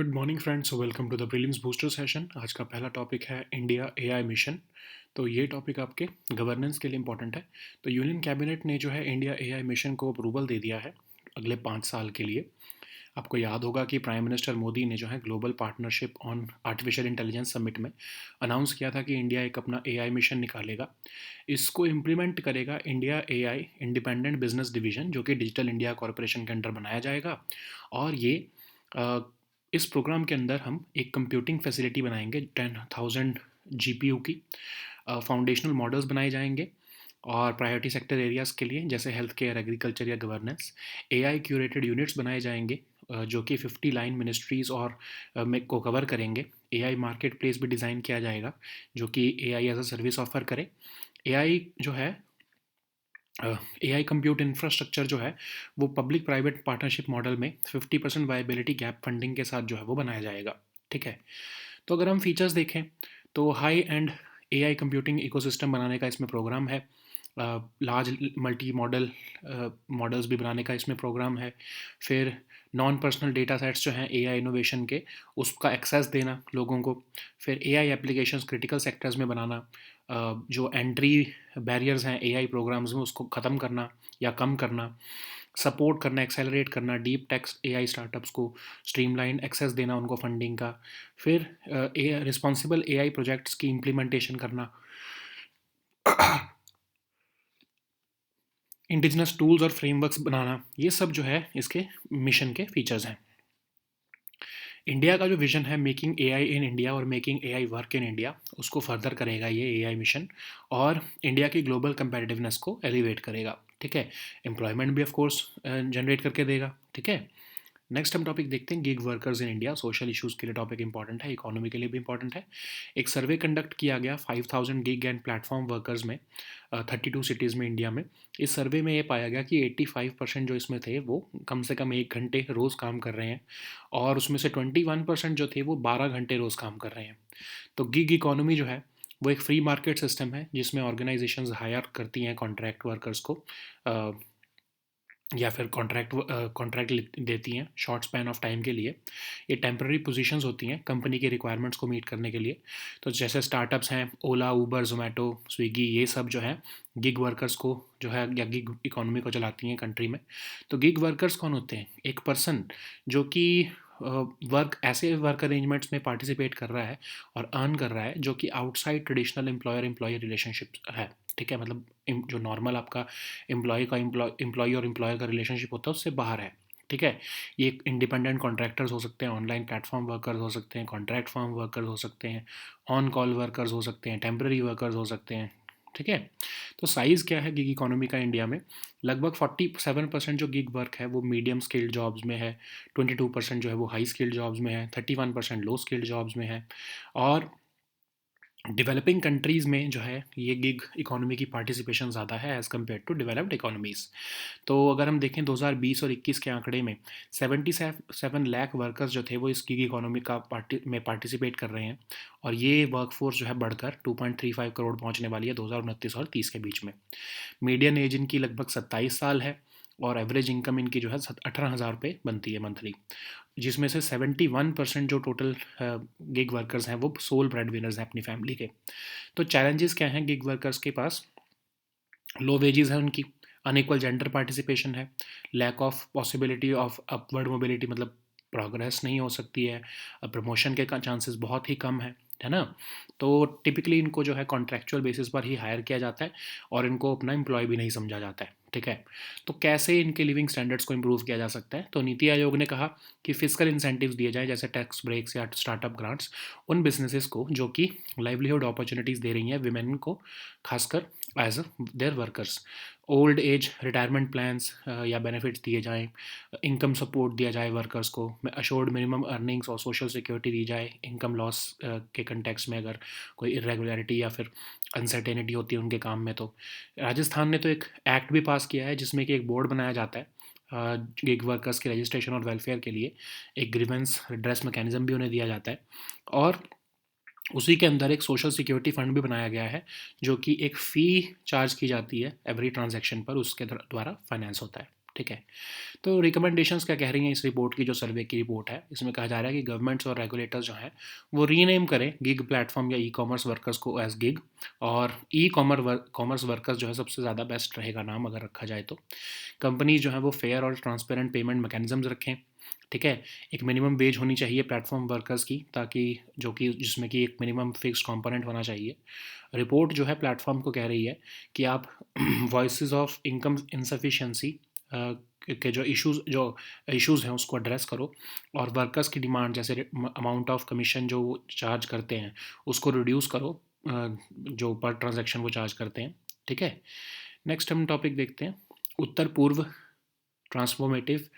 Good morning friends, welcome to the prelims booster session. आज का पहला टॉपिक है इंडिया एआई मिशन। तो ये टॉपिक आपके गवर्नेंस के लिए इंपॉर्टेंट है। तो यूनियन कैबिनेट ने जो है इंडिया एआई मिशन को अप्रूवल दे दिया है अगले 5 साल के लिए। आपको याद होगा कि प्राइम मिनिस्टर मोदी ने जो है global partnership on artificial intelligence summit में अनाउंस किया था कि इंडिया एक अपना एआई मिशन निकालेगा। इसको इम्प्लीमेंट करेगा India AI independent business division, जो कि डिजिटल इंडिया कॉरपोरेशन के अंडर बनाया जाएगा। और ये अ, इस प्रोग्राम के अंदर हम एक कंप्यूटिंग फैसिलिटी बनाएंगे 10,000 जीपीयू की। फाउंडेशनल मॉडल्स बनाए जाएंगे और प्रायोरिटी सेक्टर एरियाज़ के लिए जैसे हेल्थ केयर, एग्रीकल्चर या गवर्नेंस एआई क्यूरेटेड यूनिट्स बनाए जाएंगे, जो कि 50 लाइन मिनिस्ट्रीज़ और में को कवर करेंगे। एआई मार्केट प्लेस भी डिज़ाइन किया जाएगा जो कि AI as a service offer करे। एआई जो है एआई कंप्यूट इंफ्रास्ट्रक्चर जो है वो पब्लिक प्राइवेट पार्टनरशिप मॉडल में 50% वायबिलिटी गैप फंडिंग के साथ जो है वो बनाया जाएगा। ठीक है। तो अगर हम फीचर्स देखें तो high and AI computing ecosystem बनाने का इसमें प्रोग्राम है। लार्ज मल्टी मॉडल मॉडल्स भी बनाने का इसमें प्रोग्राम है। फिर नॉन पर्सनल डेटा सेट्स जो हैं एआई इनोवेशन के, उसका एक्सेस देना लोगों को। फिर एआई एप्लीकेशंस क्रिटिकल सेक्टर्स में बनाना। जो एंट्री बैरियर्स हैं एआई प्रोग्राम्स में उसको ख़त्म करना या कम करना। सपोर्ट करना, एक्सेलरेट करना डीप टेक्स्ट एआई स्टार्टअप्स को, स्ट्रीमलाइन एक्सेस देना उनको फंडिंग का। फिर रिस्पॉन्सिबल एआई प्रोजेक्ट्स की इम्प्लीमेंटेशन करना। इंडिजिनस टूल्स और फ्रेमवर्क्स बनाना, ये सब जो है इसके मिशन के फीचर्स हैं। इंडिया का जो विजन है मेकिंग एआई इन इंडिया और making AI work in India, उसको फर्दर करेगा ये एआई मिशन। और इंडिया की ग्लोबल कंपेटिटिवनेस को एलिवेट करेगा। ठीक है। एम्प्लॉयमेंट भी ऑफ कोर्स जनरेट करके देगा। ठीक है। नेक्स्ट हम टॉपिक देखते हैं gig workers in India. Social issues के लिए टॉपिक इंपॉर्टेंट है, इकोनॉमी के लिए भी इंपॉर्टेंट है। एक सर्वे कंडक्ट किया गया 5,000 गिग एंड प्लेटफॉर्म वर्कर्स में 32 सिटीज़ में इंडिया में। इस सर्वे में ये पाया गया कि 85% जो इसमें थे वो कम से कम 1 घंटे रोज़ काम कर रहे हैं, और उसमें से 21% जो थे वो 12 घंटे रोज़ काम कर रहे हैं। तो गिग इकोनॉमी जो है वो एक फ्री मार्केट सिस्टम है जिसमें ऑर्गेनाइजेशंस हायर करती हैं कॉन्ट्रैक्ट वर्कर्स को, या फिर कॉन्ट्रैक्ट देती हैं शॉर्ट स्पैन ऑफ टाइम के लिए। ये टेम्प्रेरी पोजीशंस होती हैं कंपनी के रिक्वायरमेंट्स को मीट करने के लिए। तो जैसे स्टार्टअप्स हैं ओला, ऊबर, जोमेटो, स्विगी, ये सब जो है गिग वर्कर्स को जो है या गिग इकोनॉमी को चलाती हैं कंट्री में। तो गिग वर्कर्स कौन होते हैं? एक पर्सन जो कि ऐसे वर्क अरेंजमेंट्स में पार्टिसिपेट कर रहा है और अर्न कर रहा है जो कि outside traditional employer employ relationship है। ठीक है। मतलब जो नॉर्मल आपका एम्प्लॉय और एम्प्लॉयर का रिलेशनशिप होता है उससे बाहर है। ठीक है। ये इंडिपेंडेंट कॉन्ट्रैक्टर्स हो सकते हैं, ऑनलाइन प्लेटफॉर्म वर्कर्स हो सकते हैं, कॉन्ट्रैक्ट फॉर्म वर्कर्स हो सकते हैं, ऑन कॉल वर्कर्स हो सकते हैं, टेम्प्रेरी वर्कर्स हो सकते हैं। ठीक है। तो साइज़ क्या है गिग इकोनॉमी का इंडिया में? लगभग 47% जो गिग वर्क है वो मीडियम स्किल्ड जॉब्स में है, 22% जो है वो हाई स्किल्ड जॉब्स में है, 31% लो स्किल्ड जॉब्स में है। और डेवलपिंग कंट्रीज़ में जो है ये गिग इकोनॉमी की पार्टिसिपेशन ज़्यादा है as compare to developed economies. तो अगर हम देखें 2020 और 21 के आंकड़े में 77 लाख वर्कर्स जो थे वो इस गिग इकोनॉमी का पार्टिसिपेट कर रहे हैं। और ये वर्कफोर्स जो है बढ़कर 2.35 करोड़ पहुंचने वाली है 2029 और 30 के बीच में। मीडियन एज इनकी लगभग 27 साल है और एवरेज इनकम इनकी जो है 18,000 रुपये बनती है मंथली, जिसमें से 71% जो टोटल गिग वर्कर्स हैं वो सोल ब्रेड विनर्स हैं अपनी फैमिली के। तो चैलेंजेस क्या हैं गिग वर्कर्स के पास? लो वेजेस है उनकी, अनइक्वल जेंडर पार्टिसिपेशन है, lack of possibility of upward mobility, मतलब प्रोग्रेस नहीं हो सकती है, प्रमोशन के चांसेस बहुत ही कम है ना। तो टिपिकली इनको जो है कॉन्ट्रैक्चुअल बेसिस पर ही हायर किया जाता है और इनको अपना एम्प्लॉय भी नहीं समझा जाता है। ठीक है। तो कैसे इनके लिविंग स्टैंडर्ड्स को इम्प्रूव किया जा सकता है? तो नीति आयोग ने कहा कि फिजिकल इंसेंटिव्स दिए जाए जैसे टैक्स ब्रेक्स या स्टार्टअप ग्रांट्स उन बिजनेसेस को जो कि लाइवलीहुड अपॉर्चुनिटीज़ दे रही हैं विमेन को, खासकर as their workers. Old age retirement plans या बेनिफिट्स दिए जाएं, इनकम सपोर्ट दिया जाए वर्कर्स को, अशोर्ड मिनिमम अर्निंग्स और सोशल सिक्योरिटी दी जाए इनकम लॉस के कंटेक्स्ट में अगर कोई इरेगुलरिटी या फिर अनसर्टेनिटी होती है उनके काम में। तो राजस्थान ने तो एक एक्ट भी पास किया है जिसमें कि एक बोर्ड बनाया जाता है गिग वर्कर्स के रजिस्ट्रेशन और वेलफेयर के लिए। एक ग्रीवेंस रिड्रेस मैकेनिज्म भी उन्हें दिया जाता है। और उसी के अंदर एक सोशल सिक्योरिटी फंड भी बनाया गया है जो कि एक फ़ी चार्ज की जाती है एवरी ट्रांजैक्शन पर, उसके द्वारा फाइनेंस होता है। ठीक है। तो रिकमेंडेशंस क्या कह रही हैं इस रिपोर्ट की, जो सर्वे की रिपोर्ट है, इसमें कहा जा रहा है कि गवर्नमेंट्स और रेगुलेटर्स जो हैं वो रीनेम करें गिग प्लेटफॉर्म या ई कॉमर्स वर्कर्स को एज गिग, और ई कॉमर्स वर्कर्स जो है सबसे ज़्यादा बेस्ट रहेगा नाम अगर रखा जाए तो। कंपनीज जो है वो फेयर और ट्रांसपेरेंट पेमेंट मैकेनिज्म्स रखें, ठीक है। एक मिनिमम वेज होनी चाहिए प्लेटफॉर्म वर्कर्स की, ताकि जो कि जिसमें कि एक मिनिमम फिक्स्ड कंपोनेंट होना चाहिए। रिपोर्ट जो है प्लेटफॉर्म को कह रही है कि आप वॉइसेस ऑफ इनकम इंसफिशिएंसी के जो इश्यूज़ हैं उसको एड्रेस करो, और वर्कर्स की डिमांड जैसे अमाउंट ऑफ कमीशन जो वो चार्ज करते हैं उसको रिड्यूस करो, जो पर ट्रांजैक्शन वो चार्ज करते हैं, ठीक है। नेक्स्ट हम टॉपिक देखते हैं, उत्तर पूर्व ट्रांसफॉर्मेटिव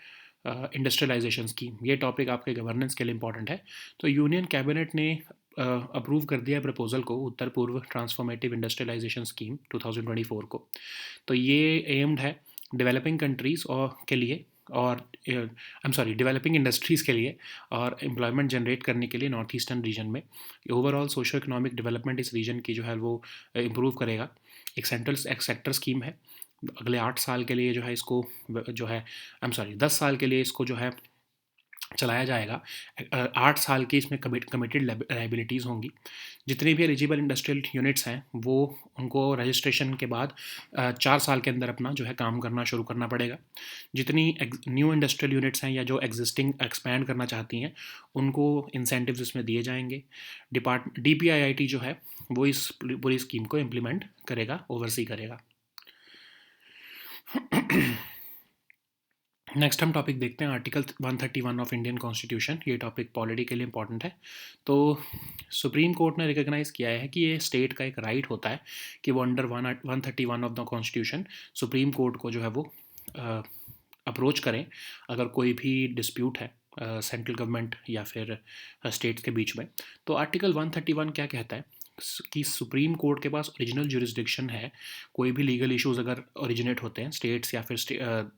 इंडस्ट्रियलाइजेशन स्कीम। ये टॉपिक आपके गवर्नेंस के लिए इंपॉर्टेंट है। तो यूनियन कैबिनेट ने अप्रूव कर दिया प्रपोजल को, उत्तर पूर्व ट्रांसफॉर्मेटिव इंडस्ट्रियलाइजेशन स्कीम 2024 को। तो ये एम्ड है डेवलपिंग कंट्रीज़ और के लिए, और I am sorry developing industries के लिए, और एम्प्लॉयमेंट जनरेट करने के लिए नॉर्थ ईस्टर्न रीजन में। ओवरऑल सोशो इकोनॉमिक डेवलपमेंट इस रीजन की जो है वो इम्प्रूव करेगा। एक सेक्टर स्कीम है, अगले 8 साल के लिए जो है इसको जो है आई एम सॉरी 10 साल के लिए इसको जो है चलाया जाएगा। 8 साल की इसमें कमिटेड लाइबिलिटीज़ होंगी। जितने भी एलिजिबल इंडस्ट्रियल यूनिट्स हैं वो उनको रजिस्ट्रेशन के बाद 4 साल के अंदर अपना जो है काम करना शुरू करना पड़ेगा। जितनी न्यू इंडस्ट्रियल यूनिट्स हैं या जो एग्जिस्टिंग एक्सपैंड करना चाहती हैं उनको इंसेंटिव्स इसमें दिए जाएंगे। DPIIT जो है वो इस पूरी स्कीम को इम्प्लीमेंट करेगा, ओवरसी करेगा। नेक्स्ट हम टॉपिक देखते हैं आर्टिकल 131 ऑफ इंडियन कॉन्स्टिट्यूशन। ये टॉपिक पॉलिटी के लिए इंपॉर्टेंट है। तो सुप्रीम कोर्ट ने रिकॉग्नाइज़ किया है कि ये स्टेट का एक राइट होता है कि वो under 131 of the constitution supreme court को जो है वो अप्रोच करें अगर कोई भी डिस्प्यूट है सेंट्रल गवर्नमेंट या फिर स्टेट्स के बीच में। तो आर्टिकल 131 क्या कहता है कि सुप्रीम कोर्ट के पास ओरिजिनल जुरिस्डिक्शन है। कोई भी लीगल इश्यूज अगर ओरिजिनेट होते हैं स्टेट्स या फिर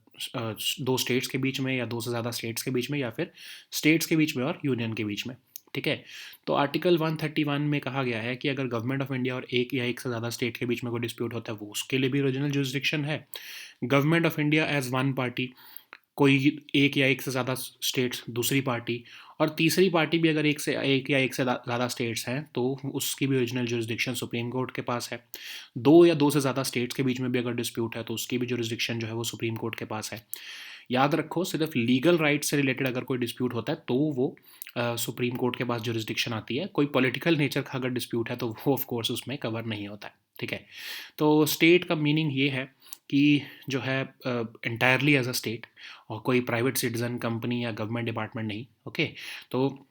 दो स्टेट्स के बीच में, या दो से ज़्यादा स्टेट्स के बीच में, या फिर स्टेट्स के बीच में और यूनियन के बीच में, ठीक है। तो आर्टिकल 131 में कहा गया है कि अगर गवर्नमेंट ऑफ इंडिया और एक या एक से ज़्यादा स्टेट के बीच में कोई डिस्प्यूट होता है वो उसके लिए भी ओरिजिनल जुरिस्डिक्शन है। Government of India as one party, कोई एक या एक से ज़्यादा स्टेट्स दूसरी पार्टी, और तीसरी पार्टी भी अगर एक या एक से ज़्यादा स्टेट्स हैं तो उसकी भी ओरिजिनल जुरिस्डिक्शन सुप्रीम कोर्ट के पास है। दो या दो से ज़्यादा स्टेट्स के बीच में भी अगर डिस्प्यूट है तो उसकी भी जुरिस्डिक्शन जो है वो सुप्रीम कोर्ट के पास है। याद रखो, सिर्फ लीगल राइट से रिलेटेड अगर कोई डिस्प्यूट होता है तो वो सुप्रीम कोर्ट के पास जुरिस्डिक्शन आती है। कोई पॉलिटिकल नेचर का अगर डिस्प्यूट है तो वो ऑफ कोर्स उसमें कवर नहीं होता है, ठीक है। तो स्टेट का मीनिंग ये है कि जो है एंटायरली एज अ स्टेट, और कोई प्राइवेट सिटीजन कंपनी या गवर्नमेंट डिपार्टमेंट नहीं, ओके। तो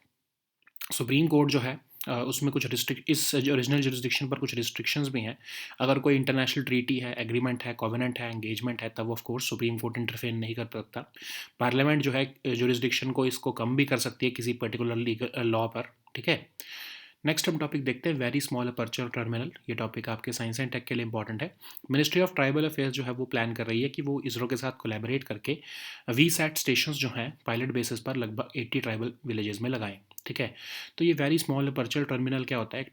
सुप्रीम कोर्ट जो है उसमें कुछ इस ओरिजिनल जुरिस्डिक्शन पर कुछ रिस्ट्रिक्शंस भी हैं। अगर कोई इंटरनेशनल ट्रीटी है, एग्रीमेंट है, कॉवेनेंट है, एंगेजमेंट है, तब of course supreme court interfere नहीं कर सकता। पार्लियामेंट जो है जुरिस्डिक्शन को इसको कम भी कर सकती है किसी पर्टिकुलर लीगल लॉ पर, ठीक है। नेक्स्ट हम टॉपिक देखते हैं वेरी स्मॉल अपर्चर टर्मिनल। ये टॉपिक आपके साइंस एंड टेक के लिए इंपॉर्टेंट है। मिनिस्ट्री ऑफ ट्राइबल अफेयर्स जो है वो प्लान कर रही है कि वो इसरो के साथ कोलैबोरेट करके वीसैट स्टेशंस जो हैं पायलट बेसिस पर लगभग 80 ट्राइबल विलेजेस में लगाएं, ठीक है। तो ये वेरी स्मॉल अपर्चर टर्मिनल क्या होता है, एक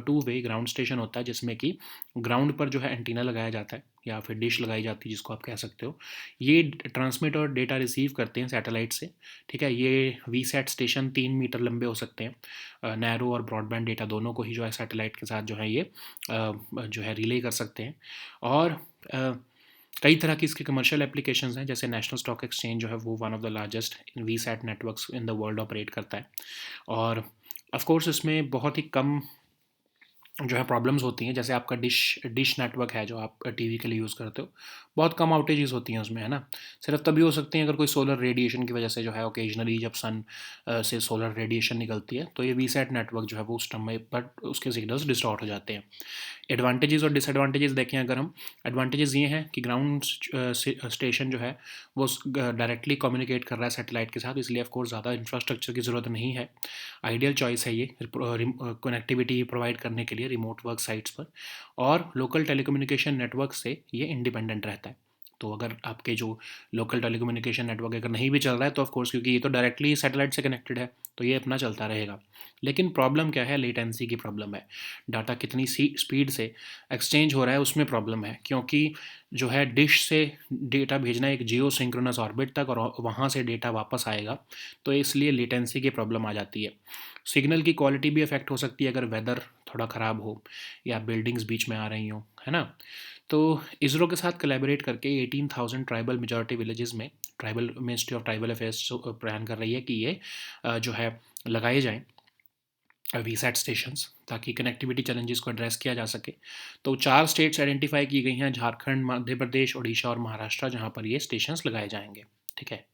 टू वे ग्राउंड स्टेशन होता है जिसमें कि ग्राउंड पर जो है एंटीना लगाया जाता है या फिर डिश लगाई जाती है जिसको आप कह सकते हो। ये ट्रांसमिट और डेटा रिसीव करते हैं सैटेलाइट से, ठीक है। ये वीसैट स्टेशन 3 मीटर लंबे हो सकते हैं। नैरो और ब्रॉडबैंड डेटा दोनों को ही जो है सैटेलाइट के साथ जो है ये जो है रिले कर सकते हैं। और कई तरह की इसके कमर्शियल एप्लीकेशंस हैं, जैसे नेशनल स्टॉक एक्सचेंज जो है वो one of the largest VSAT networks in the world operate करता है। और ऑफ कोर्स इसमें बहुत ही कम जो है प्रॉब्लम्स होती हैं, जैसे आपका डिश नेटवर्क है जो आप टीवी के लिए यूज़ करते हो, बहुत कम आउटेजेस होती हैं उसमें, है ना। सिर्फ तभी हो सकती हैं अगर कोई सोलर रेडिएशन की वजह से जो है ओकेजनली जब सन से सोलर रेडिएशन निकलती है तो ये वीसैट नेटवर्क जो है वो उस समय पर उसके सिग्नल्स डिस्टॉर्ट हो जाते हैं। एडवांटेजेस और डिसएडवांटेजेस देखें अगर हम, एडवांटेजेस ये हैं कि ग्राउंड स्टेशन जो है वो डायरेक्टली कम्युनिकेट कर रहा है सैटेलाइट के साथ, इसलिए ऑफ कोर्स ज़्यादा इंफ्रास्ट्रक्चर की ज़रूरत नहीं है। आइडियल चॉइस है ये कनेक्टिविटी प्रोवाइड करने के लिए रिमोट वर्क साइट्स पर, और लोकल टेलीकम्युनिकेशन नेटवर्क से ये इंडिपेंडेंट रहता है, तो अगर आपके जो लोकल टेलीकम्युनिकेशन नेटवर्क अगर नहीं भी चल रहा है तो ऑफ कोर्स, क्योंकि ये तो डायरेक्टली सैटेलाइट से कनेक्टेड है, तो ये अपना चलता रहेगा। लेकिन प्रॉब्लम क्या है, लेटेंसी की प्रॉब्लम है। डाटा कितनी स्पीड से एक्सचेंज हो रहा है उसमें प्रॉब्लम है, क्योंकि जो है डिश से डेटा भेजना एक जियो सिंक्रोनस ऑर्बिट तक और वहाँ से डेटा वापस आएगा, तो इसलिए लेटेंसी की प्रॉब्लम आ जाती है। सिग्नल की क्वालिटी भी अफेक्ट हो सकती है अगर वेदर थोड़ा ख़राब हो या बिल्डिंग्स बीच में आ रही हों, है ना। तो इसरो के साथ कोलैबोरेट करके 18,000 ट्राइबल मेजॉरिटी विलेजेस में tribal ministry of tribal affairs plan कर रही है कि ये जो है लगाए जाएं वीसैट स्टेशंस, ताकि कनेक्टिविटी चैलेंजेस को एड्रेस किया जा सके। तो 4 स्टेट्स आइडेंटिफाई की गई हैं, झारखंड, मध्य प्रदेश, उड़ीसा और महाराष्ट्र, जहाँ पर ये स्टेशंस लगाए जाएंगे। ठीक है,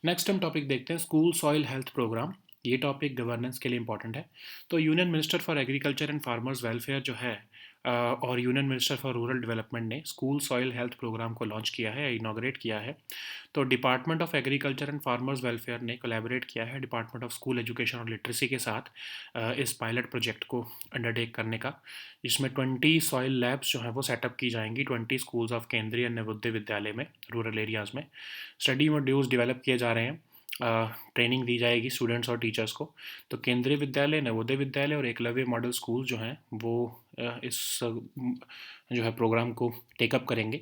नेक्स्ट हम टॉपिक देखते हैं स्कूल सॉइल हेल्थ प्रोग्राम। ये टॉपिक गवर्नेंस के लिए इंपॉर्टेंट है। तो union minister for agriculture and farmers welfare जो है और union minister for rural development ने स्कूल सॉइल हेल्थ प्रोग्राम को लॉन्च किया है, इनॉग्रेट किया है। तो department of agriculture and farmers welfare ने कोलैबोरेट किया है डिपार्टमेंट ऑफ स्कूल एजुकेशन और लिटरेसी के साथ इस पायलट प्रोजेक्ट को अंडरटेक करने का, जिसमें 20 सॉइल लैब्स जो हैं वो सेटअप की जाएंगी 20 स्कूल्स ऑफ केंद्रीय नवोदय विद्यालय में, रूरल एरियाज़ में। स्टडी मॉड्यूल्स डेवलप किए जा रहे हैं, ट्रेनिंग दी जाएगी स्टूडेंट्स और टीचर्स को। तो केंद्रीय विद्यालय, नवोदय विद्यालय और एकलव्य मॉडल स्कूल जो हैं वो इस जो है प्रोग्राम को टेकअप करेंगे।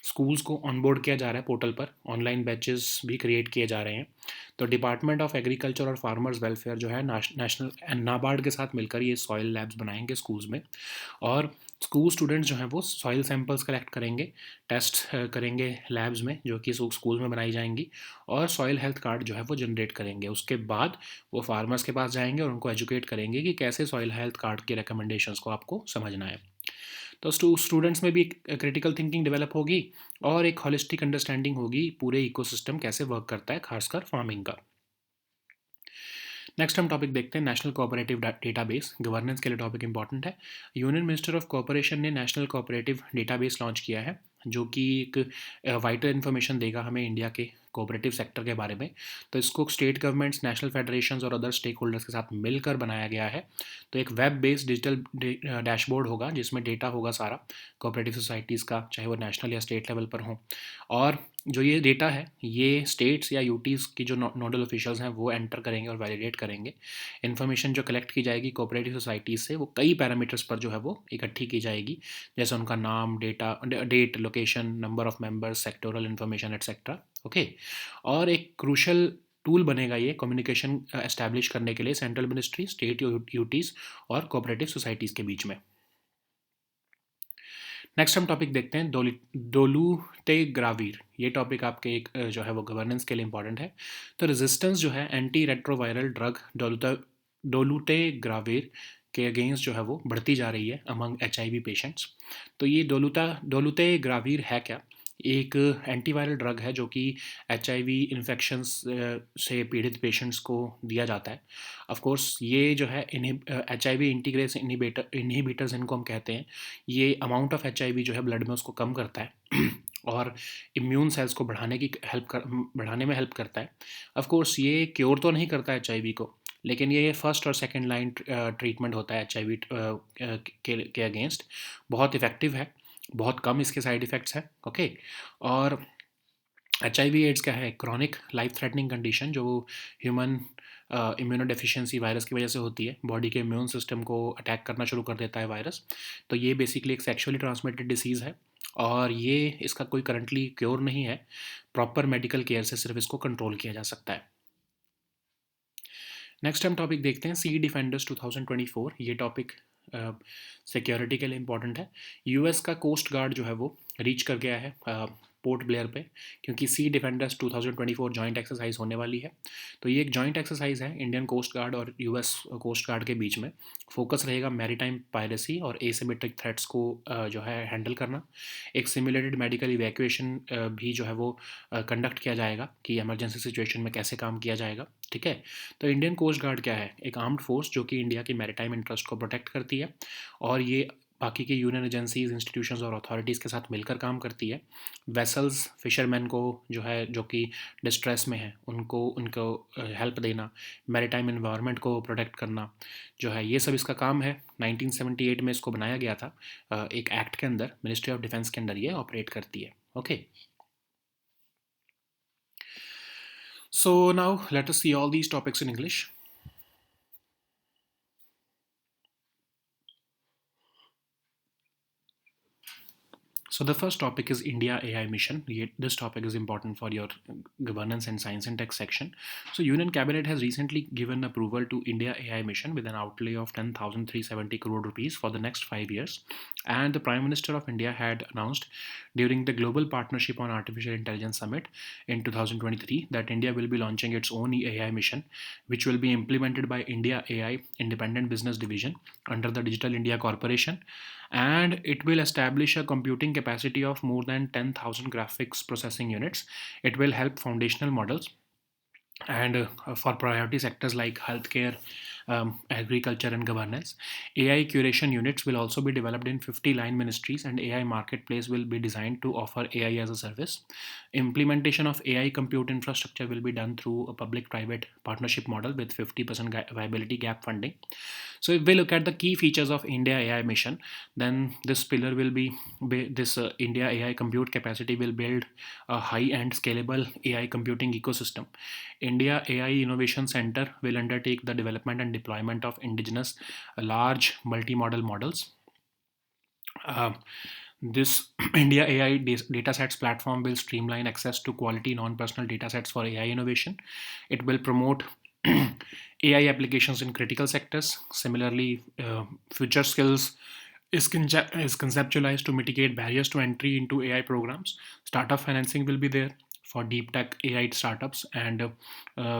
स्कूल्स को ऑनबोर्ड किया जा रहा है पोर्टल पर, ऑनलाइन बैचेस भी क्रिएट किए जा रहे हैं। तो डिपार्टमेंट ऑफ एग्रीकल्चर और फार्मर्स वेलफेयर जो है नेशनल नाबार्ड के साथ मिलकर ये सॉइल लैब्स बनाएंगे स्कूल्स में, और स्कूल स्टूडेंट्स जो हैं वो सॉइल सैंपल्स कलेक्ट करेंगे, टेस्ट करेंगे लैब्स में जो कि स्कूल में बनाई जाएंगी, और सॉइल हेल्थ कार्ड जो है वो जनरेट करेंगे। उसके बाद वो फार्मर्स के पास जाएंगे और उनको एजुकेट करेंगे कि कैसे सॉइल हेल्थ कार्ड के रिकमेंडेशंस को आपको समझना है। तो स्टूडेंट्स में भी एक क्रिटिकल थिंकिंग डेवलप होगी और एक हॉलिस्टिक अंडरस्टैंडिंग होगी पूरे इकोसिस्टम कैसे वर्क करता है, खासकर फार्मिंग का। नेक्स्ट हम टॉपिक देखते हैं नेशनल कोऑपरेटिव डेटाबेस। गवर्नेंस के लिए टॉपिक इंपॉर्टेंट है। यूनियन मिनिस्टर ऑफ कोऑपरेशन ने नेशनल कोऑपरेटिव डेटाबेस लॉन्च किया है, जो कि एक वाइटल इन्फॉर्मेशन देगा हमें इंडिया के कोऑपरेटिव सेक्टर के बारे में। तो इसको स्टेट गवर्नमेंट्स, नेशनल फेडरेशंस और अदर स्टेक होल्डर्स के साथ मिलकर बनाया गया है। तो एक वेब बेस्ड डिजिटल डैशबोर्ड होगा जिसमें डेटा होगा सारा कोऑपरेटिव सोसाइटीज़ का, चाहे वो नेशनल या स्टेट लेवल पर हो। और जो ये डेटा है ये स्टेट्स या यूटीज़ की जो नोडल ऑफिशियल्स हैं वो एंटर करेंगे और वैलिडेट करेंगे। इन्फॉर्मेशन जो कलेक्ट की जाएगी कोऑपरेटिव सोसाइटीज़ से वो कई पैरामीटर्स पर जो है वो इकट्ठी की जाएगी, जैसे उनका नाम, date, location, number of members, sectoral information etcetera. Okay, और एक क्रूशल टूल बनेगा ये कम्युनिकेशन एस्टैब्लिश करने के लिए सेंट्रल मिनिस्ट्री, स्टेट यूटीज़ और कोऑपरेटिव सोसाइटीज़ के बीच में। नेक्स्ट हम टॉपिक देखते हैं डोलूतेग्रावीर। ये टॉपिक आपके एक जो है वो गवर्नेंस के लिए इंपॉर्टेंट है। तो रेजिस्टेंस जो है एंटी रेट्रोवायरल ड्रग डोलूतेग्रावीर के अगेंस्ट जो है वो बढ़ती जा रही है अमंग HIV पेशेंट्स। तो ये डोलूतेग्रावीर है क्या? एक एंटीवायरल ड्रग है जो कि HIV इन्फेक्शंस से पीड़ित पेशेंट्स को दिया जाता है। ऑफ कोर्स ये जो है HIV इंटीग्रेस इनहिबिटर्स इनको हम कहते हैं। ये अमाउंट ऑफ HIV जो है ब्लड में उसको कम करता है और इम्यून सेल्स को बढ़ाने में हेल्प करता है। ऑफ कोर्स ये क्योर तो नहीं करता HIV को, लेकिन ये फर्स्ट और सेकंड लाइन ट्रीटमेंट होता है HIV के अगेंस्ट। बहुत इफ़ेक्टिव है, बहुत कम इसके साइड इफ़ेक्ट्स हैं। ओके, और HIV एड्स क्या है? क्रॉनिक लाइफ थ्रेटनिंग कंडीशन जो ह्यूमन इम्यूनोडेफिशिएंसी वायरस की वजह से होती है। बॉडी के इम्यून सिस्टम को अटैक करना शुरू कर देता है वायरस। तो ये बेसिकली एक सेक्सुअली ट्रांसमिटेड डिसीज़ है और ये इसका कोई करंटली क्योर नहीं है। प्रॉपर मेडिकल केयर से सिर्फ इसको कंट्रोल किया जा सकता है। नेक्स्ट हम टॉपिक देखते हैं सी डिफेंडर्स 2024। ये टॉपिक सिक्योरिटी के लिए इंपॉर्टेंट है। यूएस का कोस्ट गार्ड जो है वो रीच कर गया है पोर्ट ब्लेयर पे, क्योंकि सी डिफेंडर्स 2024 जॉइंट एक्सरसाइज होने वाली है। तो ये एक जॉइंट एक्सरसाइज है इंडियन कोस्ट गार्ड और यूएस कोस्ट गार्ड के बीच में। फोकस रहेगा मैरीटाइम पायरेसी और एसिमेट्रिक थ्रेट्स को जो है हैंडल करना। एक सिमुलेटेड मेडिकल इवैक्यूएशन भी जो है वो कंडक्ट किया जाएगा कि इमरजेंसी सिचुएशन में कैसे काम किया जाएगा। ठीक है, तो इंडियन कोस्ट गार्ड क्या है? एक आर्म्ड फोर्स जो कि इंडिया की मैरीटाइम इंटरेस्ट को प्रोटेक्ट करती है और ये बाकी के यूनियन एजेंसीज, इंस्टीट्यूशंस और अथॉरिटीज़ के साथ मिलकर काम करती है। वेसल्स, फिशरमैन को जो है जो कि डिस्ट्रेस में है उनको हेल्प देना, मैरीटाइम एनवायरनमेंट को प्रोटेक्ट करना जो है, ये सब इसका काम है। 1978 में इसको बनाया गया था एक एक्ट के अंदर, मिनिस्ट्री ऑफ डिफेंस के अंदर ये ऑपरेट करती है। Okay. So now let us see all these topics in English. So the first topic is India AI mission. This topic is important for your governance and science and tech section. So Union Cabinet has recently given approval to India AI mission with an outlay of 10,370 crore rupees for the next 5 years. And the Prime Minister of India had announced during the Global Partnership on Artificial Intelligence Summit in 2023 that India will be launching its own AI mission, which will be implemented by India AI Independent Business Division under the Digital India Corporation, and it will establish a computing capacity of more than 10,000 graphics processing units. It will help foundational models and for priority sectors like healthcare, agriculture, and governance. AI curation units will also be developed in 50 line ministries, and AI marketplace will be designed to offer AI as a service. Implementation of AI compute infrastructure will be done through a public private partnership model with 50% viability gap funding. So if we look at the key features of India AI mission, then this pillar will be this India AI compute capacity will build a high-end scalable AI computing ecosystem. India AI Innovation Center will undertake the development and deployment of indigenous large multimodal models. Uh, this India AI datasets platform will streamline access to quality non-personal datasets for AI innovation. It will promote AI applications in critical sectors. Similarly, future skills is conceptualized to mitigate barriers to entry into AI programs. Startup financing will be there for deep tech AI startups, and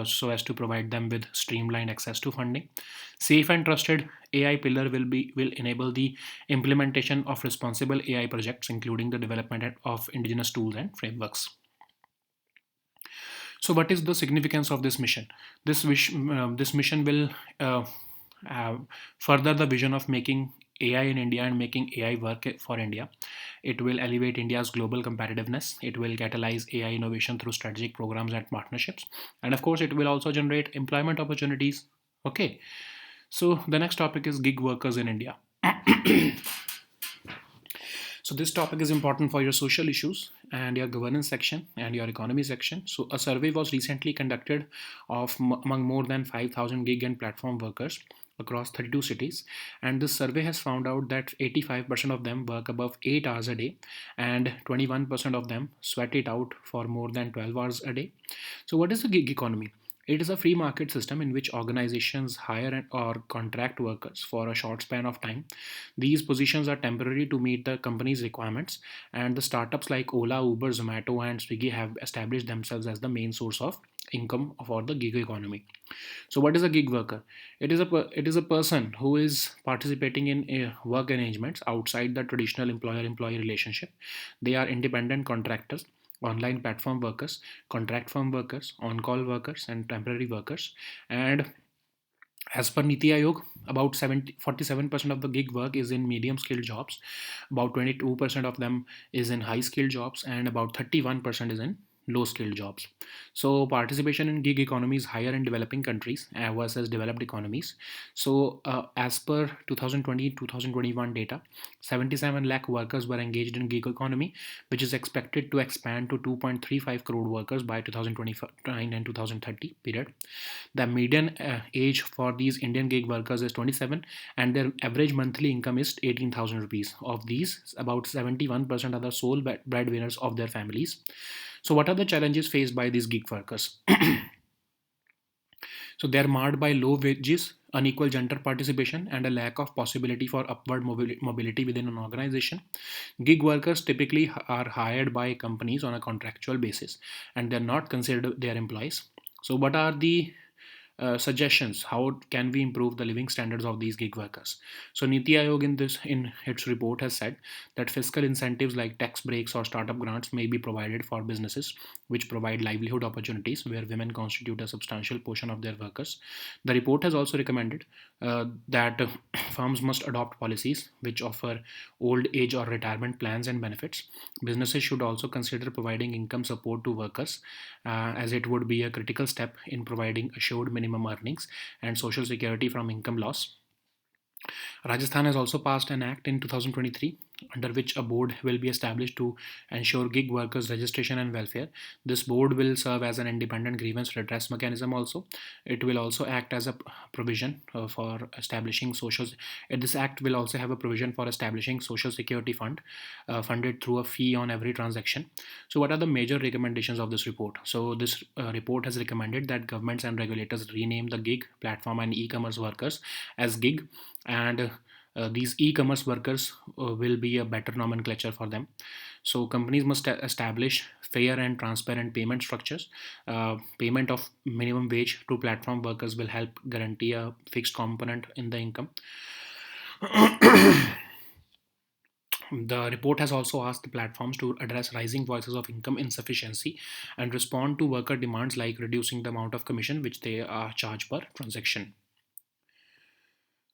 so as to provide them with streamlined access to funding. Safe and trusted AI pillar will enable the implementation of responsible AI projects, including the development of indigenous tools and frameworks. So, what is the significance of this mission? This mission will uh, uh, further the vision of making AI in India and making AI work for India. It will elevate India's global competitiveness. It will catalyze AI innovation through strategic programs and partnerships. And of course, it will also generate employment opportunities. Okay, so the next topic is gig workers in India. So this topic is important for your social issues and your governance section and your economy section. So a survey was recently conducted of among more than 5,000 gig and platform workers across 32 cities, and this survey has found out that 85% of them work above 8 hours a day, and 21% of them sweat it out for more than 12 hours a day. So what is the gig economy? It is a free market system in which organizations hire or contract workers for a short span of time. These positions are temporary to meet the company's requirements, and the startups like Ola, Uber, Zomato, and Swiggy have established themselves as the main source of income for the gig economy. So, what is a gig worker? It is a person who is participating in work arrangements outside the traditional employer-employee relationship. They are independent contractors, online platform workers, contract firm workers, on-call workers, and temporary workers. And as per Niti Aayog, about 47% of the gig work is in medium skilled jobs, about 22% of them is in high skilled jobs, and about 31% is in low skilled jobs. So participation in gig economy is higher in developing countries versus developed economies. So as per 2020-2021 data, 77 lakh workers were engaged in gig economy, which is expected to expand to 2.35 crore workers by 2029 and 2030 period. The median age for these Indian gig workers is 27, and their average monthly income is 18,000 rupees. Of these, about 71% are the sole breadwinners of their families. So, what are the challenges faced by these gig workers? So, they are marred by low wages, unequal gender participation, and a lack of possibility for upward mobility within an organization. Gig workers typically are hired by companies on a contractual basis, and they're not considered their employees. So, what are the suggestions? How can we improve the living standards of these gig workers? So Niti Aayog in its report has said that fiscal incentives like tax breaks or startup grants may be provided for businesses which provide livelihood opportunities where women constitute a substantial portion of their workers. The report has also recommended that firms must adopt policies which offer old age or retirement plans and benefits. Businesses should also consider providing income support to workers, as it would be a critical step in providing assured minimum earnings and social security from income loss. Rajasthan has also passed an act in 2023 under which a board will be established to ensure gig workers' registration and welfare. This board will serve as an independent grievance redress mechanism also. It will also act as a provision for establishing social. This act will also have a provision for establishing social security fund funded through a fee on every transaction. So what are the major recommendations of this report? So this report has recommended that governments and regulators rename the gig platform and e-commerce workers as gig, and these e-commerce workers will be a better nomenclature for them. So companies must establish fair and transparent payment structures. Payment of minimum wage to platform workers will help guarantee a fixed component in the income. The report has also asked the platforms to address rising voices of income insufficiency and respond to worker demands like reducing the amount of commission which they charge per transaction.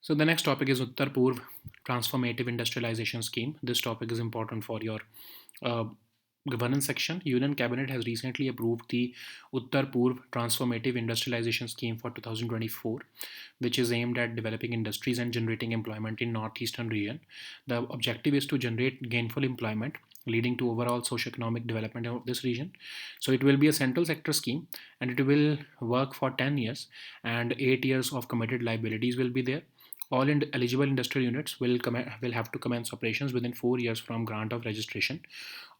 So the next topic is Uttar Purv Transformative Industrialization Scheme. This topic is important for your uh, governance section. Union Cabinet has recently approved the Uttar Purv Transformative Industrialization Scheme for 2024, which is aimed at developing industries and generating employment in northeastern region. The objective is to generate gainful employment leading to overall socio-economic development of this region. So it will be a central sector scheme and it will work for 10 years, and 8 years of committed liabilities will be there. All eligible industrial units will have to commence operations within 4 years from grant of registration.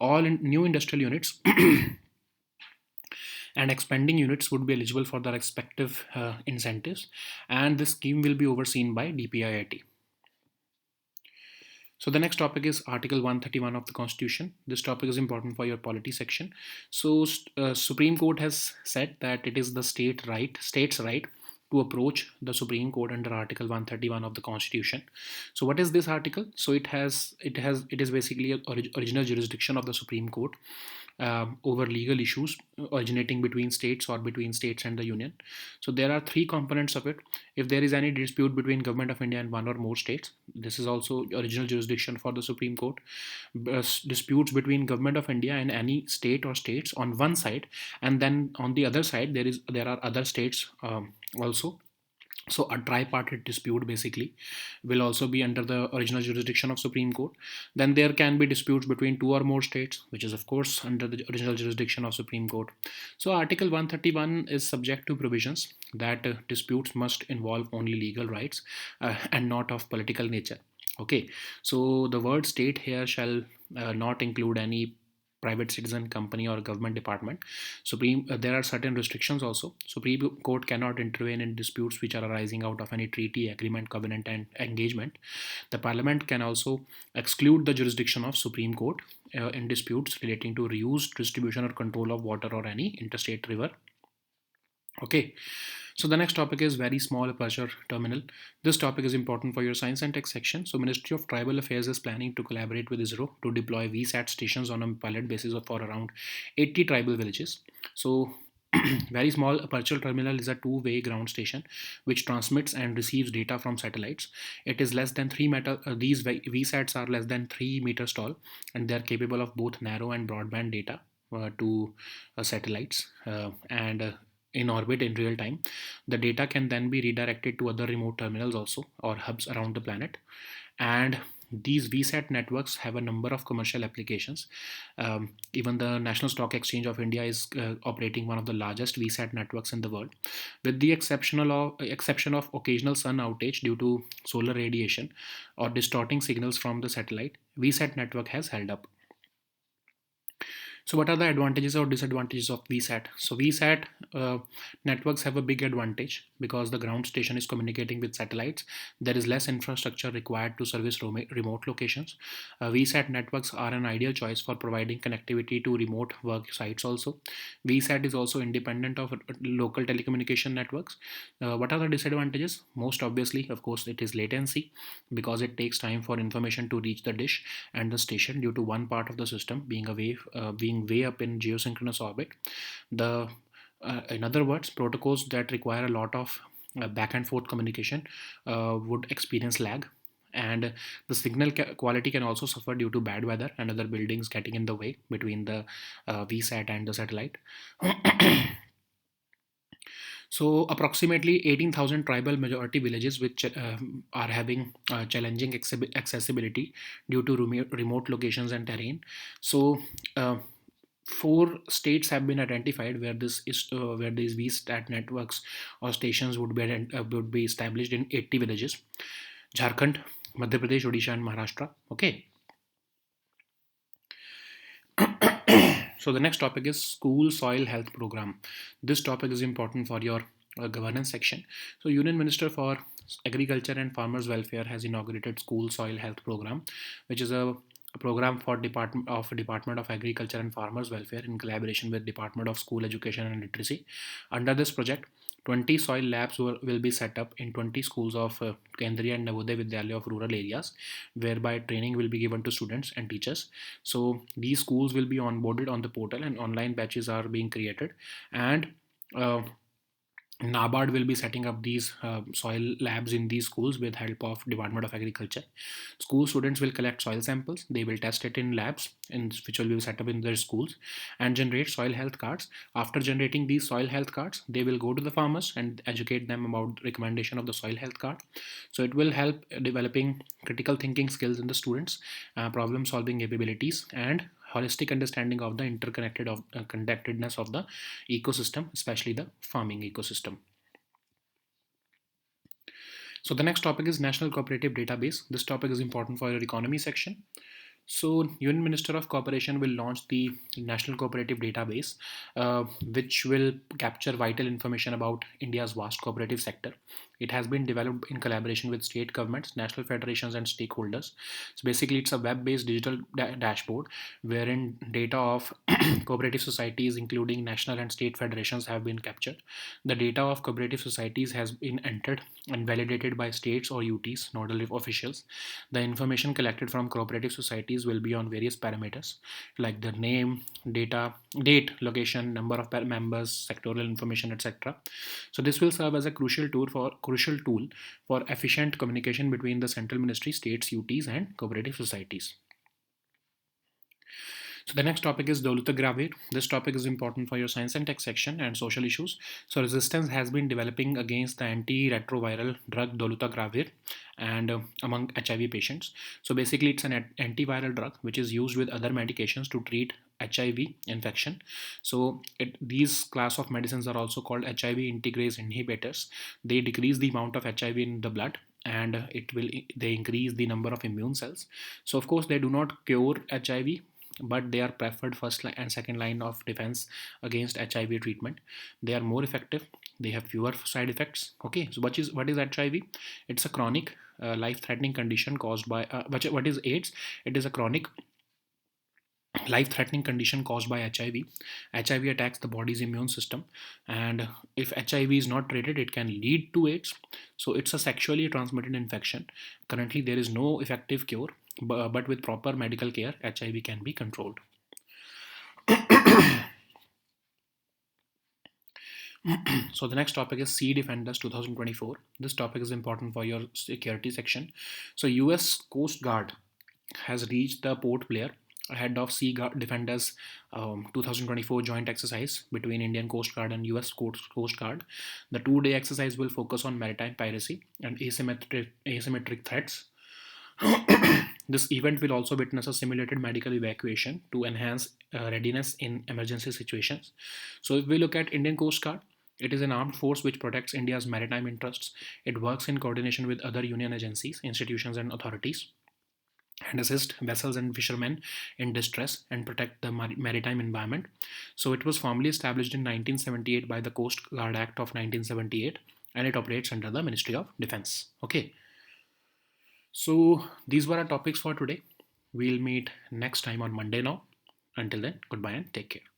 All new industrial units and expanding units would be eligible for the respective incentives, and this scheme will be overseen by DPIIT. So the next topic is Article 131 of the Constitution. This topic is important for your polity section. So Supreme Court has said that it is the state's right to approach the Supreme Court under Article 131 of the Constitution. So what is this article? So it is basically a original jurisdiction of the Supreme Court over legal issues originating between states or between states and the union. So there are three components of it. If there is any dispute between government of India and one or more states, this is also original jurisdiction for the Supreme Court. Disputes between government of India and any state or states on one side, and then on the other side there are other states also. So a tripartite dispute basically will also be under the original jurisdiction of Supreme Court. Then there can be disputes between two or more states, which is of course under the original jurisdiction of Supreme Court. So Article 131 is subject to provisions that disputes must involve only legal rights and not of political nature. Okay, so the word state here shall not include any private citizen, company, or government department. There are certain restrictions also. Supreme Court cannot intervene in disputes which are arising out of any treaty, agreement, covenant, and engagement. The Parliament can also exclude the jurisdiction of Supreme Court in disputes relating to reuse, distribution, or control of water or any interstate river. Okay, so the next topic is very small aperture terminal. This topic is important for your science and tech section. So Ministry of Tribal Affairs is planning to collaborate with ISRO to deploy VSAT stations on a pilot basis for around 80 tribal villages. So very small aperture terminal is a two-way ground station which transmits and receives data from satellites. It is less than 3 meter. These VSATs are less than 3 meters tall, and they are capable of both narrow and broadband data to satellites and in orbit in real time. The data can then be redirected to other remote terminals also, or hubs around the planet. And these VSAT networks have a number of commercial applications. Even the National Stock Exchange of India is operating one of the largest VSAT networks in the world. With the exception of occasional sun outage due to solar radiation or distorting signals from the satellite, VSAT network has held up. So what are the advantages or disadvantages of VSAT? So VSAT networks have a big advantage because the ground station is communicating with satellites. There is less infrastructure required to service remote locations. VSAT networks are an ideal choice for providing connectivity to remote work sites also. VSAT is also independent of local telecommunication networks. What are the disadvantages? Most obviously, of course, it is latency because it takes time for information to reach the dish and the station due to one part of the system being way up in geosynchronous orbit. In other words, protocols that require a lot of back and forth communication would experience lag, and the signal quality can also suffer due to bad weather and other buildings getting in the way between the VSAT and the satellite. So approximately 18,000 tribal majority villages which are having challenging accessibility due to remote locations and terrain. So uh, four states have been identified where this is where these VSAT networks or stations would be established in 80 villages: Jharkhand, Madhya Pradesh, Odisha, and Maharashtra. Okay. So the next topic is school soil health program. This topic is important for your governance section. So Union Minister for Agriculture and Farmers Welfare has inaugurated school soil health program, which is a program for Department of Agriculture and Farmers Welfare in collaboration with Department of School Education and Literacy. Under this project, 20 soil labs will be set up in 20 schools of Kendriya and Navodaya Vidyalaya of rural areas, whereby training will be given to students and teachers. So these schools will be onboarded on the portal, and online batches are being created. And uh, NABARD will be setting up these soil labs in these schools with help of Department of Agriculture. School students will collect soil samples. They will test it in labs, which will be set up in their schools, and generate soil health cards. After generating these soil health cards, they will go to the farmers and educate them about recommendation of the soil health card. So it will help developing critical thinking skills in the students, problem solving capabilities, and holistic understanding of the connectedness of the ecosystem, especially the farming ecosystem. So the next topic is National Cooperative Database. This topic is important for your economy section. So, Union Minister of Cooperation will launch the National Cooperative Database, which will capture vital information about India's vast cooperative sector. It has been developed in collaboration with state governments, national federations, and stakeholders. So, basically, it's a web-based digital dashboard wherein data of cooperative societies, including national and state federations, have been captured. The data of cooperative societies has been entered and validated by states or UTs, nodal officials. The information collected from cooperative societies will be on various parameters like the name, date, location, number of members, sectoral information, etc. So this will serve as a crucial tool for efficient communication between the central ministry, states, UTs, and cooperative societies. So the next topic is dolutegravir. This topic is important for your science and tech section and social issues. So resistance has been developing against the antiretroviral drug dolutegravir and among HIV patients. So basically, it's an antiviral drug which is used with other medications to treat HIV infection. So these class of medicines are also called HIV integrase inhibitors. They decrease the amount of HIV in the blood, and they increase the number of immune cells. So of course they do not cure HIV, but they are preferred first line and second line of defense against HIV treatment. They are more effective. They have fewer side effects. Okay, so what is HIV? It's a chronic, life-threatening condition caused by what is AIDS? It is a chronic, life-threatening condition caused by HIV. HIV attacks the body's immune system, and if HIV is not treated, it can lead to AIDS. So it's a sexually transmitted infection. Currently, there is no effective cure, but with proper medical care, HIV can be controlled. So the next topic is Sea Defenders 2024. This topic is important for your security section. So US Coast Guard has reached the Port Blair ahead of Defenders 2024 joint exercise between Indian Coast Guard and US Coast Guard. The 2-day exercise will focus on maritime piracy and asymmetric threats. This event will also witness a simulated medical evacuation to enhance readiness in emergency situations. So, if we look at Indian Coast Guard, it is an armed force which protects India's maritime interests. It works in coordination with other union agencies, institutions, and authorities, and assist vessels and fishermen in distress and protect the maritime environment. So, it was formally established in 1978 by the Coast Guard Act of 1978, and it operates under the Ministry of Defense. Okay. So these were our topics for today. We'll meet next time on Monday now. Until then, goodbye and take care.